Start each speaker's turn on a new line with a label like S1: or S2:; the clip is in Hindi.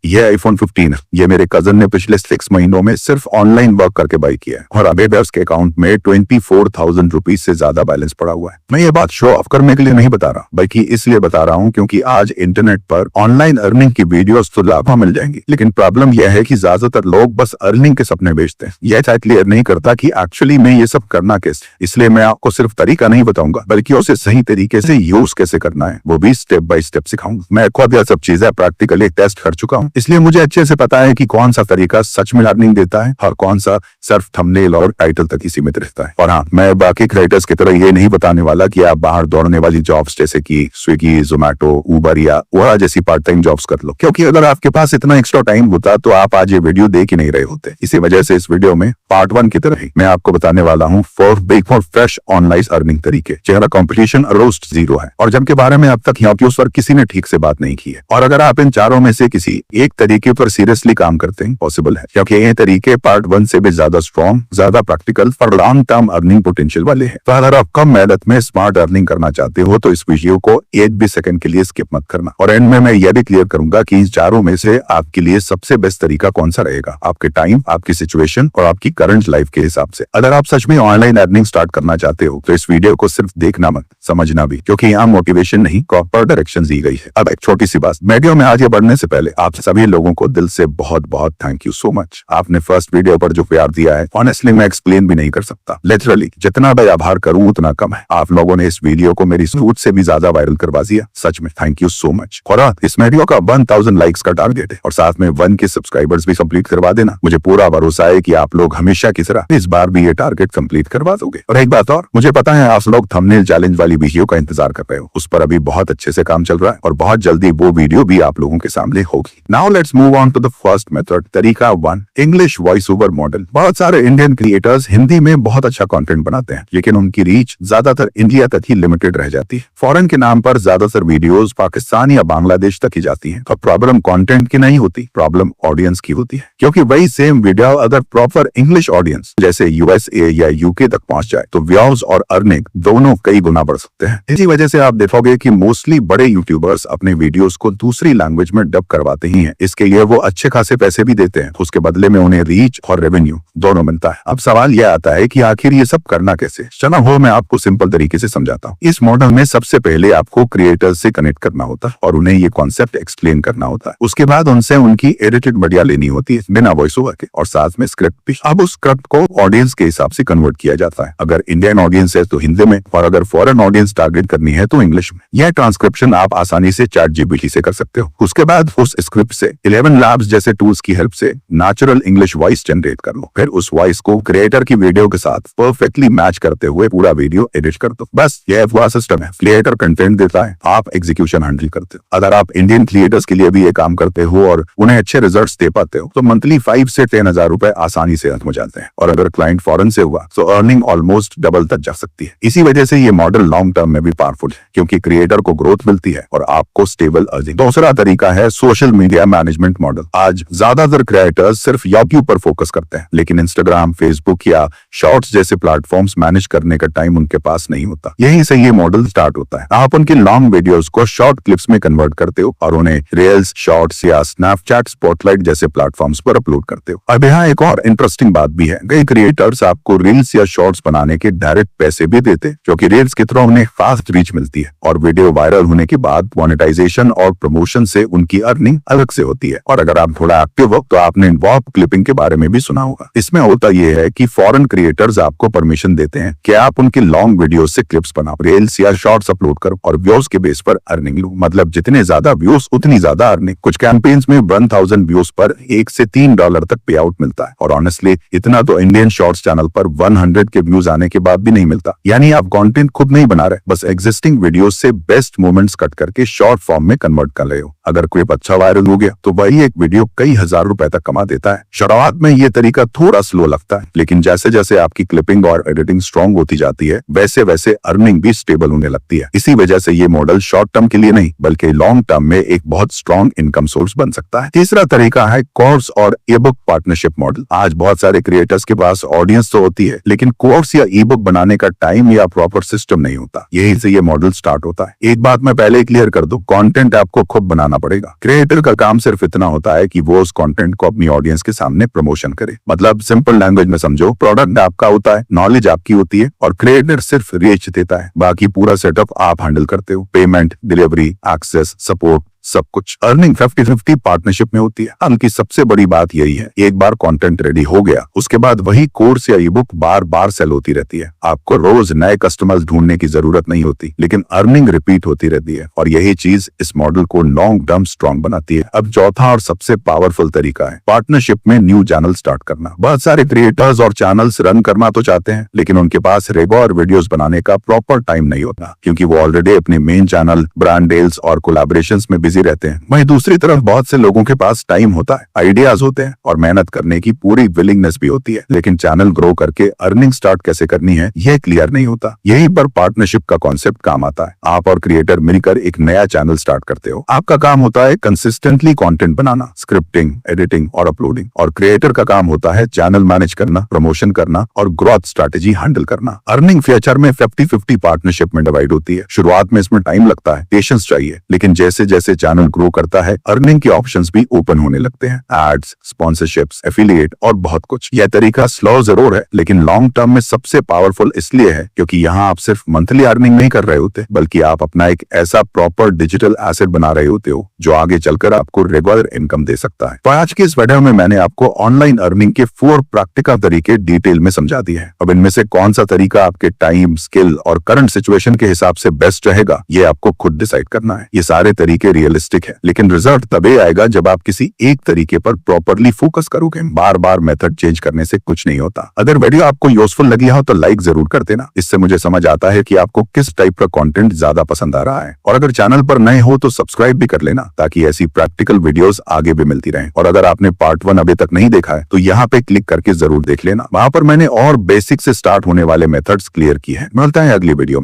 S1: ये आईफोन 15 है। ये मेरे कजन ने पिछले 6 महीनों में सिर्फ ऑनलाइन वर्क करके बाई किया है और अभी उसके अकाउंट में 24,000 रुपीज से ज्यादा बैलेंस पड़ा हुआ है। मैं ये बात शो ऑफ करने के लिए नहीं बता रहा, बल्कि इसलिए बता रहा हूँ क्योंकि आज इंटरनेट पर ऑनलाइन अर्निंग की वीडियोस तो लाखों मिल जाएंगी, लेकिन प्रॉब्लम यह है कि ज्यादातर लोग बस अर्निंग के सपने बेचते हैं। यह क्लियर नहीं करता कि एक्चुअली में ये सब करना कैसे। इसलिए मैं आपको सिर्फ तरीका नहीं बताऊंगा, बल्कि उसे सही तरीके से यूज कैसे करना है वो भी स्टेप बाय स्टेप सिखाऊंगा। मैं खुद यह सब चीजें प्रैक्टिकली टेस्ट कर चुका हूँ, इसलिए मुझे अच्छे से पता है कि कौन सा तरीका सच में अर्निंग देता है और कौन सा सिर्फ थंबनेल और टाइटल तक ही सीमित रहता है। और हाँ, मैं बाकी क्रिएटर्स की तरह ये नहीं बताने वाला कि आप बाहर दौड़ने वाली जॉब्स जैसे कि स्विगी, जोमैटो, उबर या वह जैसी पार्ट टाइम जॉब्स कर लो, क्योंकि अगर आपके पास इतना एक्स्ट्रा टाइम होता तो आप आज ये वीडियो देख ही नहीं रहे होते। इसी वजह से इस वीडियो में पार्ट 1 की तरह ही मैं आपको बताने वाला हूँ 4 बिग और फ्रेश ऑनलाइन अर्निंग तरीके, जिनका कंपटीशन ऑलमोस्ट जीरो है और जिनके बारे में अब तक यूट्यूब पर किसी ने ठीक से बात नहीं की है। और अगर आप इन चारों में से किसी एक तरीके पर सीरियसली काम करते हैं, पॉसिबल है, क्योंकि ये तरीके पार्ट 1 से भी ज्यादा स्ट्रॉन्ग, ज्यादा प्रैक्टिकल और लॉन्ग टर्म अर्निंग पोटेंशियल वाले हैं। तो अगर आप कम मेहनत में स्मार्ट अर्निंग करना चाहते हो तो इस वीडियो को 1 भी सेकंड के लिए स्किप मत करना। और एंड में मैं यह भी क्लियर करूंगा कि इन चारों में से आपके लिए सबसे बेस्ट तरीका कौन सा रहेगा, आपके टाइम, आपकी सिचुएशन और आपकी करंट लाइफ के हिसाब से। अगर आप सच में ऑनलाइन अर्निंग स्टार्ट करना चाहते हो तो इस वीडियो को सिर्फ देखना मत, समझना भी, क्योंकि यहाँ मोटिवेशन नहीं, प्रॉपर डायरेक्शन दी गई है। अब एक छोटी सी बात, वीडियो में आगे बढ़ने से पहले आप सभी लोगों को दिल से बहुत बहुत थैंक यू सो मच। आपने फर्स्ट वीडियो पर जो प्यार दिया है, ऑनेस्टली मैं एक्सप्लेन भी नहीं कर सकता। लिटरली जितना मैं आभार करूं उतना कम है। आप लोगों ने इस वीडियो को मेरी सोच से भी ज्यादा वायरल करवा दिया, सच में थैंक यू सो मच। और इस वीडियो का 1000 लाइक्स का टारगेट है और साथ में 1 के सब्सक्राइबर्स भी कंप्लीट करवा देना। मुझे पूरा भरोसा है कि आप लोग हमेशा की तरह इस बार भी ये टारगेट कंप्लीट करवा दोगे। और एक बात और, मुझे पता है आप लोग थंबनेल चैलेंज वाली वीडियो का इंतजार कर रहे हो, उस पर अभी बहुत अच्छे से काम चल रहा है और बहुत जल्दी वो वीडियो भी आप लोगों के सामने होगी। Now let's move on to the first method, तरीका 1, इंग्लिश वॉइस ओवर मॉडल। बहुत सारे इंडियन क्रिएटर्स हिंदी में बहुत अच्छा कंटेंट बनाते हैं, लेकिन उनकी रीच ज्यादातर इंडिया तक ही लिमिटेड रह जाती है। फॉरेन के नाम पर ज्यादातर वीडियोस पाकिस्तान या बांग्लादेश तक ही जाती हैं। और प्रॉब्लम कंटेंट की नहीं होती, प्रॉब्लम ऑडियंस की होती है, क्योंकि वही सेम वीडियो अगर प्रॉपर इंग्लिश ऑडियंस जैसे यूएसए या यूके तक पहुंच जाए तो व्यूज और अर्निंग दोनों कई गुना बढ़ सकते हैं। इसी वजह से आप देखोगे कि मोस्टली बड़े यूट्यूबर्स अपने वीडियोस को दूसरी लैंग्वेज में डब करवाते ही हैं। इसके लिए वो अच्छे खासे पैसे भी देते हैं, उसके बदले में उन्हें रीच और रेवेन्यू दोनों मिलता है। अब सवाल यह आता है कि आखिर ये सब करना कैसे। चलो वो मैं आपको सिंपल तरीके से समझाता हूँ। इस मॉडल में सबसे पहले आपको क्रिएटर्स से कनेक्ट करना होता है और उन्हें ये कॉन्सेप्ट एक्सप्लेन करना होता है। उसके बाद उनसे उनकी एडिटेड वीडियो लेनी होती है बिना वॉइस ओवर के और साथ में स्क्रिप्ट भी। अब उस स्क्रिप्ट को ऑडियंस के हिसाब से कन्वर्ट किया जाता है। अगर इंडियन ऑडियंस है तो हिंदी में और अगर फॉरेन ऑडियंस टारगेट करनी है तो इंग्लिश में। यह ट्रांसक्रिप्शन आप आसानी से ChatGPT से कर सकते हो। उसके बाद उस स्क्रिप्ट से 11 Labs जैसे टूल्स की हेल्प से नेचुरल इंग्लिश वॉइस जनरेट कर लो। फिर उस वॉइस को क्रिएटर की वीडियो के साथ परफेक्टली मैच करते हुए पूरा वीडियो एडिट कर दो। बस यह पूरा सिस्टम है। क्रिएटर कंटेंट देता है, आप एग्जीक्यूशन हैंडल करते हो। अगर आप इंडियन क्रिएटर्स के लिए भी ये काम करते हो और उन्हें अच्छे रिजल्ट्स दे पाते हो तो मंथली 5 से 10,000 रुपए आसानी से हो जाते हैं। और अगर क्लाइंट फॉरेन से हुआ तो अर्निंग ऑलमोस्ट डबल तक जा सकती है। इसी वजह से ये मॉडल लॉन्ग टर्म में भी पावरफुल है, क्योंकि क्रिएटर को ग्रोथ मिलती है और आपको स्टेबल अर्निंग। दूसरा तरीका है सोशल मीडिया मैनेजमेंट मॉडल। आज ज्यादातर क्रिएटर्स सिर्फ यूट्यूब पर फोकस करते हैं, लेकिन इंस्टाग्राम, फेसबुक या शॉर्ट्स जैसे प्लेटफॉर्म्स मैनेज करने का टाइम उनके पास नहीं होता। यहीं से ये मॉडल स्टार्ट होता है। आप उनकी लॉन्ग वीडियोस को शॉर्ट क्लिप्स में कन्वर्ट करते हो और उन्हें रील्स, शॉर्ट्स या स्नैपचैट, स्पॉटलाइट जैसे प्लेटफॉर्म्स पर अपलोड करते हो। अब यहाँ एक और इंटरेस्टिंग बात भी है, कई क्रिएटर्स आपको रील्स या शॉर्ट्स बनाने के डायरेक्ट पैसे भी देते हैं, क्योंकि रील्स के थ्रू उन्हें फास्ट रीच मिलती है और वीडियो वायरल होने के बाद मोनेटाइजेशन और प्रमोशन से उनकी अर्निंग अलग से होती है। और अगर आप थोड़ा एक्टिव हो तो आपने वॉप क्लिपिंग के बारे में भी सुना होगा। इसमें होता यह है कि फॉरेन क्रिएटर्स आपको परमिशन देते हैं कि आप उनकी लॉन्ग वीडियो से क्लिप्स बनाओ, रील्स या शॉर्ट्स अपलोड करो और व्यूज के बेस पर अर्निंग लो। मतलब जितने ज्यादा व्यूज उतनी ज्यादा अर्निंग। कुछ कैंपेन्स में 1000 व्यूज पर $1 से $3 तक पे आउट मिलता है और ऑनेस्टली इतना तो इंडियन शॉर्ट्स चैनल पर 100 के व्यूज आने के बाद भी नहीं मिलता। यानी आप कंटेंट खुद नहीं बना रहे, बस एग्जिस्टिंग वीडियोस से बेस्ट मोमेंट्स कट करके शॉर्ट फॉर्म में कन्वर्ट कर रहे हो। अगर क्लिप अच्छा वायरल हो गया तो वही एक वीडियो कई हजार रुपए तक कमा देता है। शुरुआत में ये तरीका थोड़ा स्लो लगता है, लेकिन जैसे जैसे आपकी क्लिपिंग और एडिटिंग स्ट्रॉन्ग होती जाती है वैसे वैसे अर्निंग भी स्टेबल होने लगती है। इसी वजह से ये मॉडल शॉर्ट टर्म के लिए नहीं बल्कि लॉन्ग टर्म में एक बहुत स्ट्रॉन्ग इनकम सोर्स बन सकता है। तीसरा तरीका है कोर्स और ई बुक पार्टनरशिप मॉडल। आज बहुत सारे क्रिएटर्स के पास ऑडियंस तो होती है, लेकिन कोर्स या ई बुक बनाने का टाइम या प्रॉपर सिस्टम नहीं होता। यही से ये मॉडल स्टार्ट होता है। एक बात मैं पहले क्लियर कर दूं, कंटेंट आपको खुद बनाना करना पड़ेगा। क्रिएटर का काम सिर्फ इतना होता है कि वो उस कंटेंट को अपनी ऑडियंस के सामने प्रमोशन करे। मतलब सिंपल लैंग्वेज में समझो, प्रोडक्ट आपका होता है, नॉलेज आपकी होती है और क्रिएटर सिर्फ रीच देता है। बाकी पूरा सेटअप आप हैंडल करते हो, पेमेंट, डिलीवरी, एक्सेस, सपोर्ट, सब कुछ। अर्निंग 50-50 पार्टनरशिप में होती है। उनकी सबसे बड़ी बात यही है, एक बार कंटेंट रेडी हो गया उसके बाद वही कोर्स या ई बुक बार बार सेल होती रहती है। आपको रोज नए कस्टमर्स ढूंढने की जरूरत नहीं होती, लेकिन अर्निंग रिपीट होती रहती है और यही चीज इस मॉडल को लॉन्ग टर्म स्ट्रॉन्ग बनाती है। अब चौथा और सबसे पावरफुल तरीका है पार्टनरशिप में न्यू चैनल स्टार्ट करना। बहुत सारे क्रिएटर्स और चैनल्स रन करना तो चाहते हैं, लेकिन उनके पास रेगुलर वीडियोस बनाने का प्रॉपर टाइम नहीं होता, क्योंकि वो ऑलरेडी अपने मेन चैनल, ब्रांड डील्स और कोलैबोरेशंस में बिजी रहते हैं। वहीं दूसरी तरफ बहुत से लोगों के पास टाइम होता है, आइडियाज होते हैं और मेहनत करने की पूरी विलिंगनेस भी होती है, लेकिन चैनल ग्रो करके अर्निंग स्टार्ट कैसे करनी है यह क्लियर नहीं होता। यहीं पर पार्टनरशिप का कॉन्सेप्ट काम आता है। आप और क्रिएटर मिलकर एक नया चैनल स्टार्ट करते हो। आपका काम होता है कंसिस्टेंटली कंटेंट बनाना, स्क्रिप्टिंग, एडिटिंग और अपलोडिंग, और क्रिएटर का काम होता है चैनल मैनेज करना, प्रमोशन करना और ग्रोथ स्ट्रैटेजी हैंडल करना। अर्निंग फ्यूचर में 50-50 पार्टनरशिप में डिवाइड होती है। शुरुआत में इसमें टाइम लगता है, पेशेंस चाहिए, लेकिन जैसे जैसे चैनल ग्रो करता है अर्निंग के ऑप्शंस भी ओपन होने लगते हैं। एड्स, स्पॉन्सरशिप्स, एफिलिएट और बहुत कुछ। यह तरीका स्लो जरूर है, लेकिन लॉन्ग टर्म में सबसे पावरफुल इसलिए है क्योंकि यहाँ आप सिर्फ मंथली अर्निंग नहीं कर रहे होते, बल्कि आप अपना एक ऐसा प्रॉपर डिजिटल एसेट बना रहे होते हो जो आगे चलकर आपको रेगुलर इनकम दे सकता है। तो आज के इस वीडियो में मैंने आपको ऑनलाइन अर्निंग के 4 प्रैक्टिकल तरीके डिटेल में समझा दिए हैं। अब इनमें से कौन सा तरीका आपके टाइम, स्किल और करंट सिचुएशन के हिसाब से बेस्ट रहेगा, ये आपको खुद डिसाइड करना है। ये सारे तरीके रियलिस्टिक है, लेकिन रिजल्ट तभी आएगा जब आप किसी एक तरीके पर प्रॉपरली फोकस करोगे। बार बार मेथड चेंज करने से कुछ नहीं होता। अगर वीडियो आपको यूजफुल लगी हो तो लाइक जरूर कर देना, इससे मुझे समझ आता है कि आपको किस टाइप का कंटेंट ज्यादा पसंद आ रहा है। और अगर चैनल पर नए हो तो सब्सक्राइब भी कर लेना, ताकि ऐसी प्रैक्टिकल वीडियोस आगे भी मिलती रहें। और अगर आपने पार्ट 1 अभी तक नहीं देखा है तो यहाँ पे क्लिक करके जरूर देख लेना। वहां पर मैंने और बेसिक से स्टार्ट होने वाले मेथड्स क्लियर किए हैं। मिलता है अगली वीडियो में।